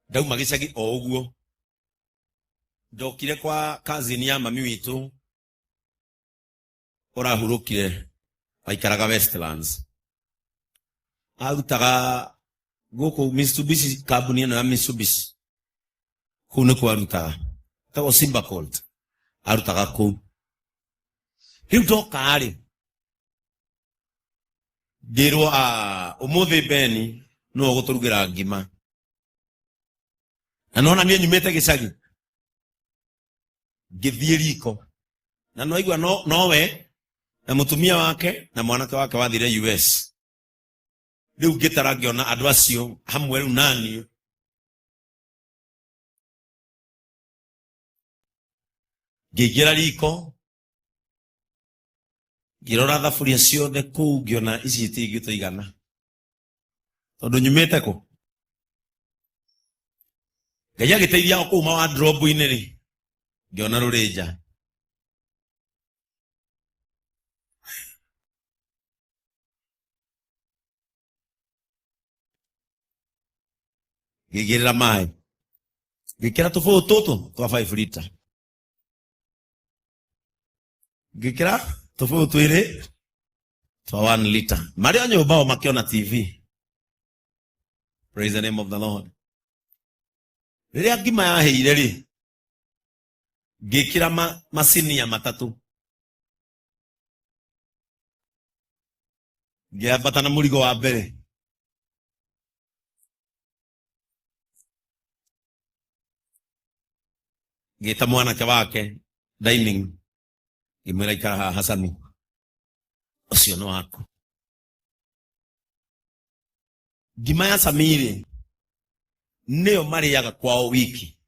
Ndauma gicagi o uguo. Ndokire kwa cousin ya mami witu. Orahurukire aikaraga Westlands. Arutaga guku Mitsubishi, kambuni ino ya Mitsubishi. Kuu nikuo arutaga. Tago Simba Colt. Arutaga kuu. Riu ndoka ari. Ngirwo umuthi Beni no guturugira ngima. Na nona nie nyumete gicagi. Ngithie riko. Na no aigua nowe na mutumia wake na mwanake wake wathire US. Riu ngitara ngiona andu acio hamwe riu nani. Ngigira riko. Ngirora thaburia ciothe kuu ngiona ici itingituigana. Tondu nyumete ku. Ngai agiteithia kuuma wardrobe-ini ri. Ngiona rurinja. Ngigirira mai. Ngikira tufu tutu twa 5 liter. Ngikira tufu twiri twa 1 liter. Mario nyumbao makiona TV. Praise the name of the Lord. Riria ngima yaheire ri. Ngikira masini ya matatu. Ngiambata na murigo wa mbere. Ngita mwanake wake dining. Ngimwira ikara Hasani. Ucio no wako. Ngima ya Samiri niyo mariaga kwao wiki.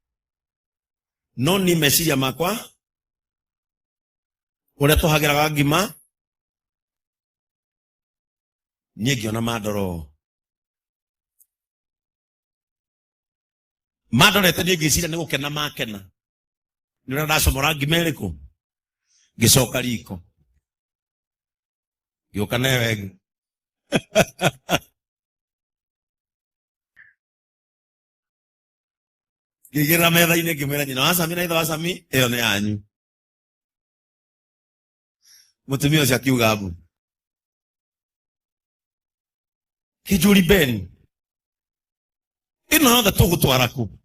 No ni meciria makwa uria tuhagiraga ngima nie ngiona madorete nie ngiciria ni gukena makena. Ni uria ndacomora ngima iriku ngicoka riko gioka newe. Ngigira metha-ini ngimwira nyina wa Sami na ithe wa Sami iyo ni yanyu. Mutumia ucio akiuga mbu Kijuri Ben ino yothe tugutwara ku.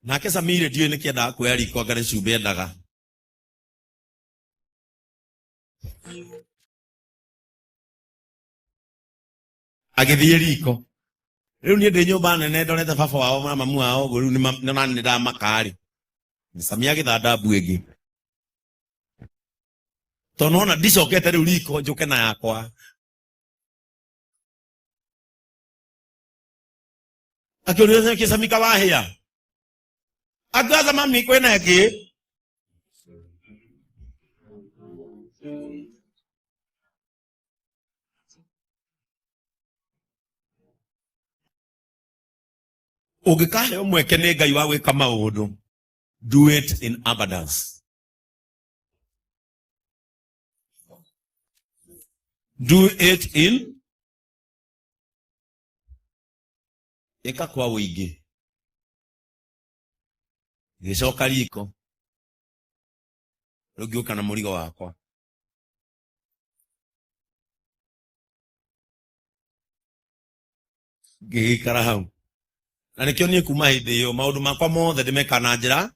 Nake Samire ndiũĩ nĩ kĩendaga kuoya riko angare cumbĩ endaga. Agĩthiĩ riko. Riu nie ndi nyumba nene ndonete baba wao na mamu wao riu ni nani ndamakari. Sami agithanda mbu ĩngĩ. Tondu ona ndicokete riu riko njuke na yakwa. Akiuliza kĩ Sami kawahĩa. Agaza mami kwena ĩngĩ. Ungikaheo mweke nĩ Ngai wa gwĩka maũndũ. Do it in abundance. Do it in eka kwa wĩingĩ. Gĩcoka riko. Rĩu ngĩũka na mũrigo wakwa. Ngĩgĩikara hau. Na nikio nie kuma hindi iyo maundu makwa mothe ndimeka na njira.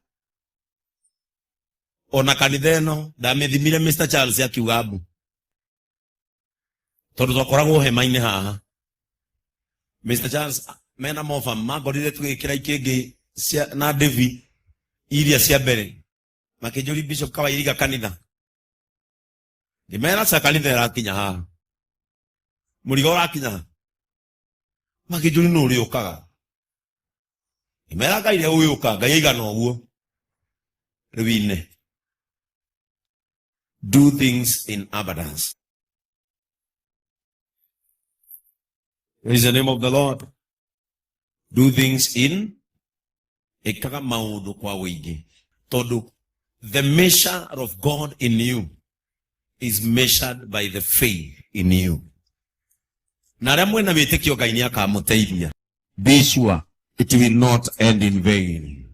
Ona kanitha ino ndamithimire Mr. Charles akiuga mbu. Tondu twakoragwo hema-ini haha. Mr. Charles mena mofa magorire tugikira ikingi na Devi iria cia mbere. Makijuri Bishop Kawairiga kanitha. Ngimera ca kanitha irakinya haha. Murigo urakinya. Makijuri no uriukaga. Imera Ngai rĩu ũyũka Ngai aigana ũguo. Rĩu-inĩ. Do things in abundance. Praise the name of the Lord. Do things in ekaga maũndũ kwa wĩingĩ. Tondu the measure of God in you is measured by the faith in you. Na arĩa mwena wĩtĩkio Ngai nĩ akamũteithia. Be sure. it will not end in vain.